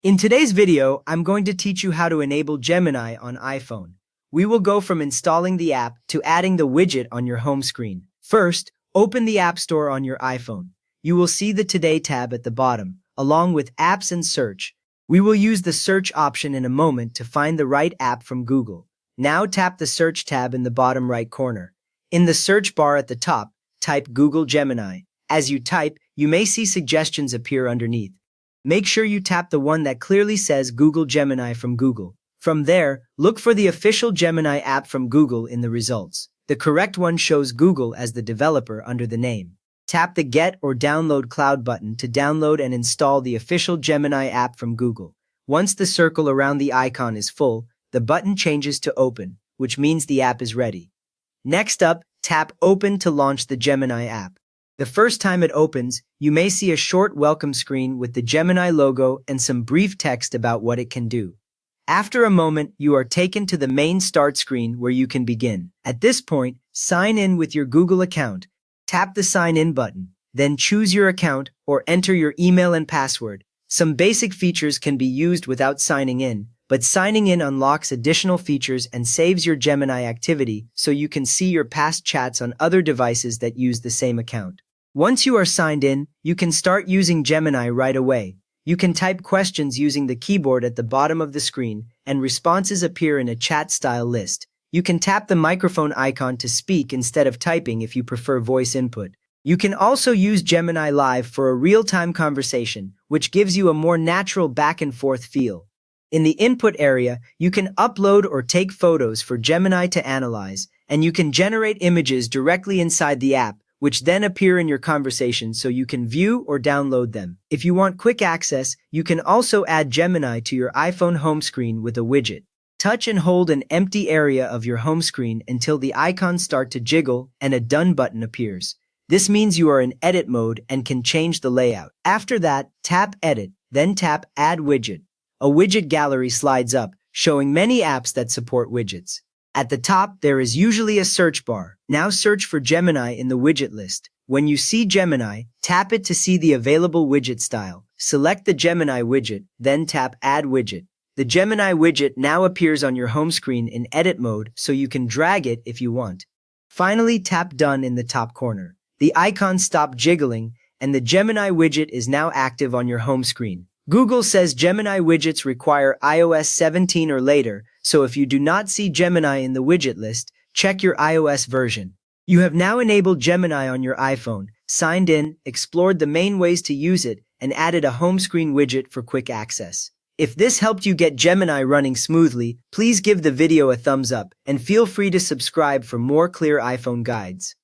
In today's video, I'm going to teach you how to enable Gemini on iPhone. We will go from installing the app to adding the widget on your home screen. First, open the App Store on your iPhone. You will see the Today tab at the bottom, along with Apps and Search. We will use the Search option in a moment to find the right app from Google. Now tap the Search tab in the bottom right corner. In the search bar at the top, type Google Gemini. As you type, you may see suggestions appear underneath. Make sure you tap the one that clearly says Google Gemini from Google. From there, look for the official Gemini app from Google in the results. The correct one shows Google as the developer under the name. Tap the Get or Download Cloud button to download and install the official Gemini app from Google. Once the circle around the icon is full, the button changes to Open, which means the app is ready. Next up, tap Open to launch the Gemini app. The first time it opens, you may see a short welcome screen with the Gemini logo and some brief text about what it can do. After a moment, you are taken to the main start screen where you can begin. At this point, sign in with your Google account. Tap the Sign In button, then choose your account or enter your email and password. Some basic features can be used without signing in, but signing in unlocks additional features and saves your Gemini activity so you can see your past chats on other devices that use the same account. Once you are signed in, you can start using Gemini right away. You can type questions using the keyboard at the bottom of the screen, and responses appear in a chat-style list. You can tap the microphone icon to speak instead of typing if you prefer voice input. You can also use Gemini Live for a real-time conversation, which gives you a more natural back-and-forth feel. In the input area, you can upload or take photos for Gemini to analyze, and you can generate images directly inside the app, which then appear in your conversation so you can view or download them. If you want quick access, you can also add Gemini to your iPhone home screen with a widget. Touch and hold an empty area of your home screen until the icons start to jiggle and a Done button appears. This means you are in edit mode and can change the layout. After that, tap Edit, then tap Add Widget. A widget gallery slides up, showing many apps that support widgets. At the top, there is usually a search bar. Now search for Gemini in the widget list. When you see Gemini, tap it to see the available widget style. Select the Gemini widget, then tap Add Widget. The Gemini widget now appears on your home screen in edit mode, so you can drag it if you want. Finally, tap Done in the top corner. The icons stop jiggling, and the Gemini widget is now active on your home screen. Google says Gemini widgets require iOS 17 or later, so if you do not see Gemini in the widget list, check your iOS version. You have now enabled Gemini on your iPhone, signed in, explored the main ways to use it, and added a home screen widget for quick access. If this helped you get Gemini running smoothly, please give the video a thumbs up and feel free to subscribe for more clear iPhone guides.